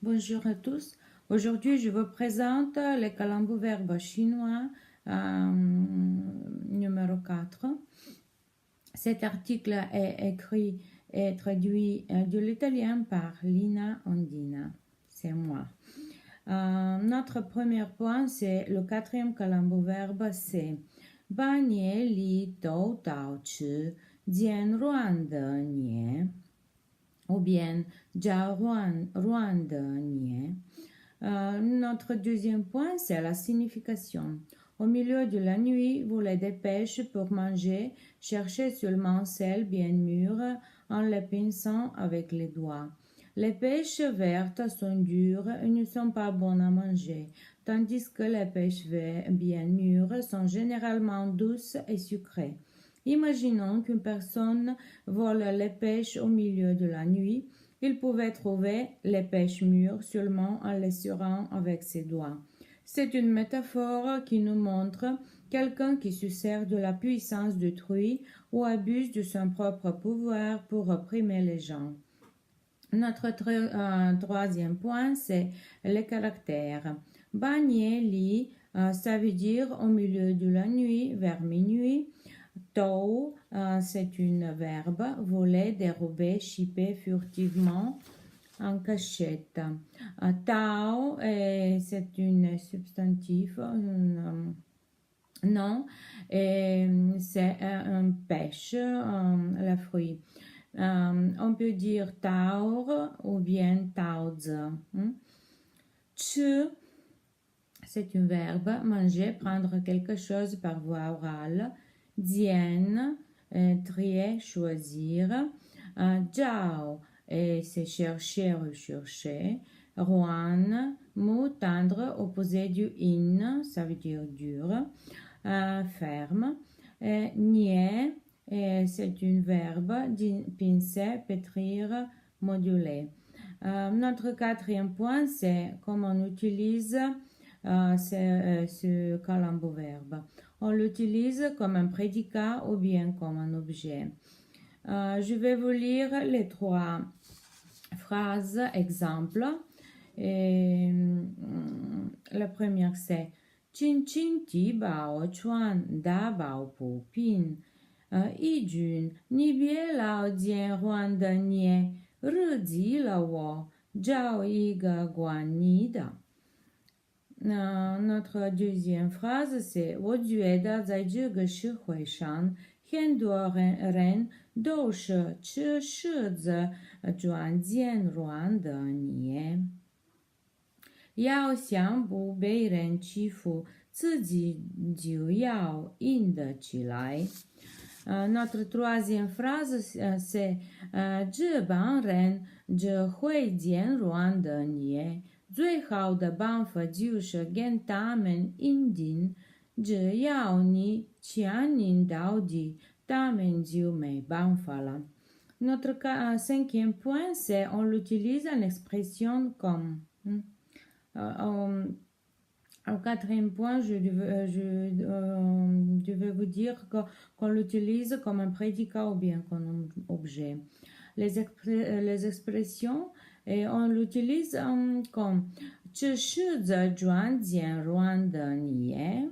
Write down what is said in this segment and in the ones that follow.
Bonjour à tous. Aujourd'hui, je vous présente le calembour verbe chinois numéro 4. Cet article est écrit et traduit de l'italien par Lina Ondina. C'est moi. Notre premier point, c'est le quatrième calembour verbe, c'est Ba nie li dou dao chi jian ruan de nie ou bien Jia ruan de nie. Notre deuxième point, c'est la signification. Au milieu de la nuit, vous les dépêchez pour manger, cherchez seulement celles bien mûres en les pinçant avec les doigts. Les pêches vertes sont dures et ne sont pas bonnes à manger, tandis que les pêches bien mûres sont généralement douces et sucrées. Imaginons qu'une personne vole les pêches au milieu de la nuit. Il pouvait trouver les pêches mûres seulement en les serrant avec ses doigts. C'est une métaphore qui nous montre quelqu'un qui se sert de la puissance d'autrui ou abuse de son propre pouvoir pour opprimer les gens. Notre troisième point, c'est les caractères. Ba nie li, ça veut dire au milieu de la nuit, vers minuit. Dou, c'est un verbe, voler, dérober, chipper furtivement en cachette. Tao, c'est un substantif, non, c'est un pêche, le fruit. On peut dire taur ou bien taozi. Chu, c'est un verbe, manger, prendre quelque chose par voie orale. Dien, trier, choisir. Jiao, c'est chercher, rechercher. Ruan, mot tendre, opposé du in, ça veut dire dur. Ferme. Nie, c'est un verbe, pincer, pétrir, moduler. Notre quatrième point, c'est comment on utilise ce calembour verbe. On l'utilise comme un prédicat ou bien comme un objet. Je vais vous lire les trois phrases exemples. La première, c'est Qin qin di bao chuan da bao pu pin. Yi jun ni bie lao jian huan de nie, ri ji le wo, zhao yi ge guan ni de. Notre deuxième phrase, c'est 我觉得在这个社会上，很多人都是吃柿子转尖软的捏。要想不被人欺负，自己就要硬得起来。Notre troisième phrase, c'est 这帮人只会尖软的捏。最好的办法就是跟他们硬顶，只要你强硬到底，他们就没办法了。Notre cinquième point, c'est on l'utilise en expression comme. Au quatrième point, je devais vous dire qu'on l'utilise comme un prédicat ou bien comme un objet. Les expressions, et on l'utilise comme 这是着转尖软的捏，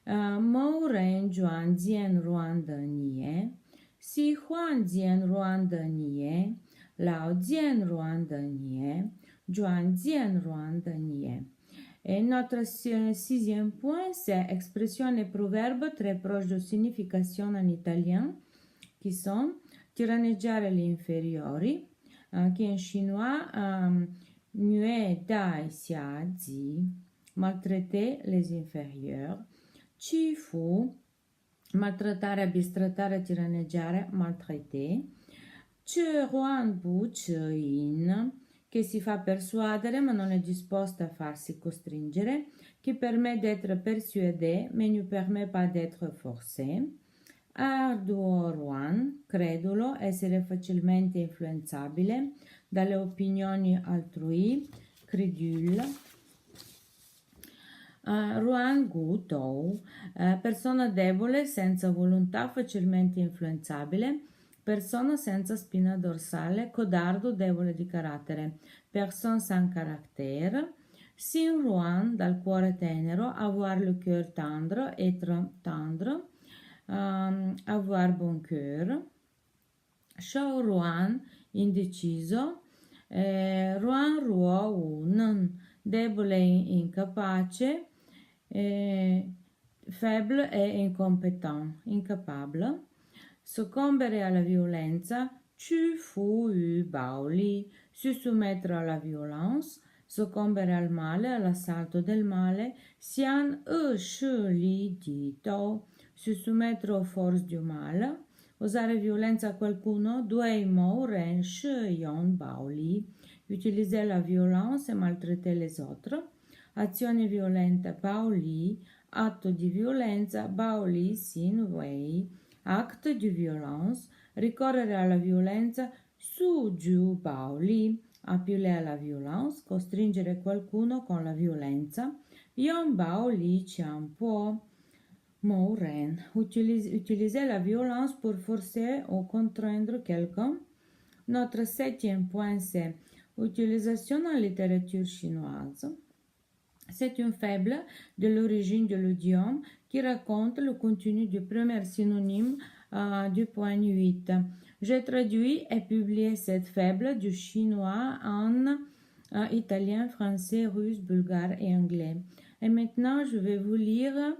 某人转尖软的捏，喜欢尖软的捏，老尖软的捏，转尖软的捏。Et notre sixième point, c'est expression et proverbe très proches de signification en italien, qui sont tiranneggiare gli inferiori, qui en chinois, muet dai xia ji, maltraiter les inférieurs, chi fu, maltrattare, bistrattare, tiranneggiare, maltraiter, che ruan bu che in, che si fa persuadere ma non è disposta a farsi costringere, qui permet d'être persuadé mais ne permet pas d'être forcé. Arduo ruan, credulo, essere facilmente influenzabile dalle opinioni altrui, credule. Ruan gu tou, persona debole, senza volontà, facilmente influenzabile. Persona senza spina dorsale, codardo, debole di carattere. personne sans caractère. Sin Ruan, dal cuore tenero, avoir le cœur tendre, être tendre, avoir bon cœur. Shao Ruan, indeciso. Ruan Ruo Un, debole e incapace. Faible e incompétent, incapable. Soccombere alla violenza, Chu Fu Yu Bao Li, se soumettre à la violence, soccombere al male, all'assalto del male, Xian E Shi Li Di To, se soumettere aux forces du male, usare violenza a qualcuno, Dui Mo Ren Shi Yon Bao Li, utiliser la violence et maltraiter les autres, azione violenta Bao Li, atto di violenza Bao Li Sin Wei, acte de violence, ricorrere alla violenza Su Ju Bao Li, appeler à la violence, costringere qualcuno con la violenza, Yon Bao Li Qian Po, Mo Ren, utiliser la violence pour forcer ou contraindre quelqu'un. Notre septième point, c'est utilisation en littérature chinoise. C'est une fable de l'origine de l'idiome qui raconte le contenu du premier synonyme du point 8. J'ai traduit et publié cette fable du chinois en italien, français, russe, bulgare et anglais. Et maintenant, je vais vous lire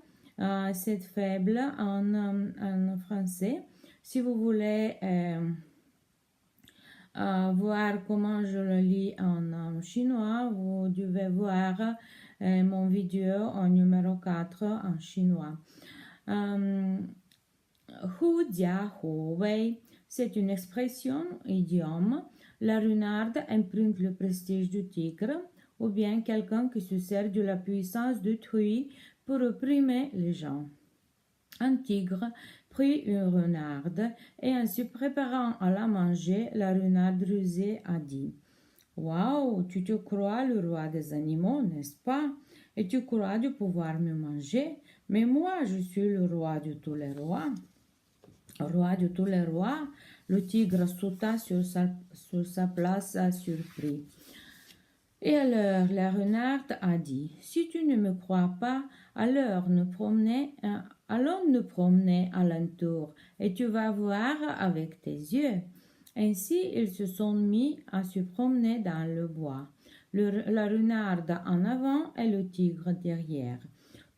cette fable en français. Si vous voulez voir comment je le lis en chinois, vous devez voir mon vidéo en numéro 4 en chinois. Hu Jia Hu Wei, c'est une expression, idiome. La renarde imprime le prestige du tigre, ou bien quelqu'un qui se sert de la puissance d'autrui pour opprimer les gens. Un tigre prit une renarde et en se préparant à la manger, la renarde rusée a dit: Waouh, tu te crois le roi des animaux, n'est-ce pas? Et tu crois de pouvoir me manger? Mais moi, je suis le roi de tous les rois. Roi de tous les rois, le tigre sauta sur sa place surpris. Et alors la renarde a dit: Si tu ne me crois pas, allons nous promener alentour, et tu vas voir avec tes yeux. Ainsi, ils se sont mis à se promener dans le bois, la renarde en avant et le tigre derrière.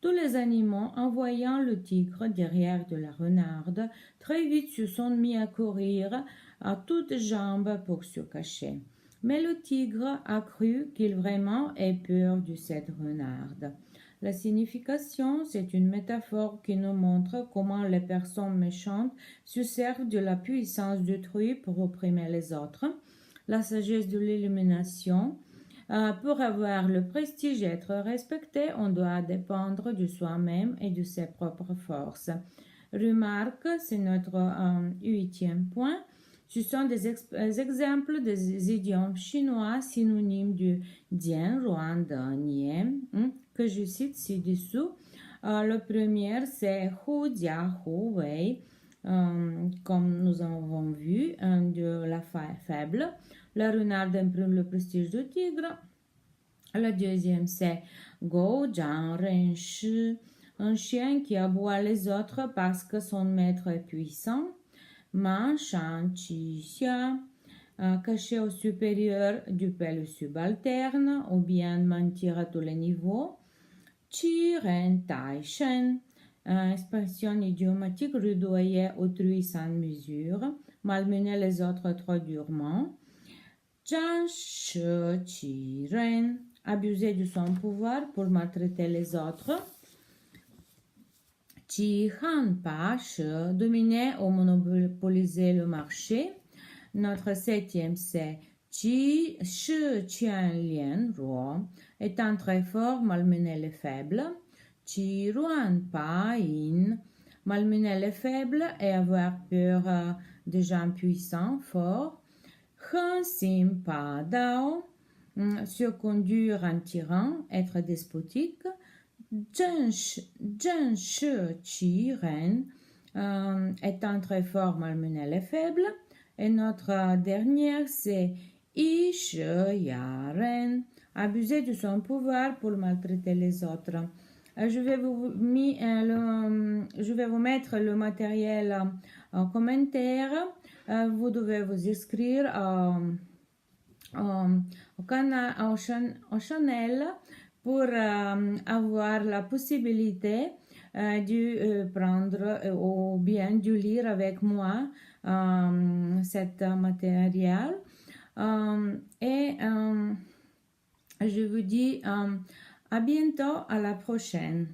Tous les animaux, en voyant le tigre derrière de la renarde, très vite se sont mis à courir à toutes jambes pour se cacher. Mais le tigre a cru qu'il vraiment ait peur de cette renarde. La signification, c'est une métaphore qui nous montre comment les personnes méchantes se servent de la puissance d'autrui pour opprimer les autres. La sagesse de l'illumination. Pour avoir le prestige et être respecté, on doit dépendre de soi-même et de ses propres forces. Remarque, c'est notre 8e point. Ce sont des exemples des idiomes chinois synonymes du Dian, Ruan, De, Nien, que je cite ci-dessous. Le premier, c'est Hu Jia Hu Wei, comme nous avons vu, de la faible. La renarde imprime le prestige du tigre. Le deuxième, c'est Go Jiang Ren Shi, un chien qui aboie les autres parce que son maître est puissant. Ma Shan Chi Xia, caché au supérieur duper le subalterne, ou bien mentir à tous les niveaux. Chi Ren Tai Shen, expression idiomatique, rudoyer autrui sans mesure, malmener les autres trop durement. Zhang Shi Qi Ren, abuser de son pouvoir pour maltraiter les autres. Qi Han Pa Shi, dominer ou monopoliser le marché. Notre 7e, c'est Qi Shi Qian Lian Ruo, étant très fort, malmener les faibles. Qi Ruan Pa Yin, malmener les faibles et avoir peur des gens puissants, forts. Han Sim Pa Dao, surconduire en tyran, être despotique. Zhen Shi Qi Ren, étant très fort, malmener les faibles. Et notre dernière, c'est Yaren, abuser de son pouvoir pour maltraiter les autres. Je vais vous mettre le matériel en commentaire. Vous devez vous inscrire au canal, au channel pour avoir la possibilité de prendre ou bien de lire avec moi cet matériel. Et je vous dis à bientôt, à la prochaine.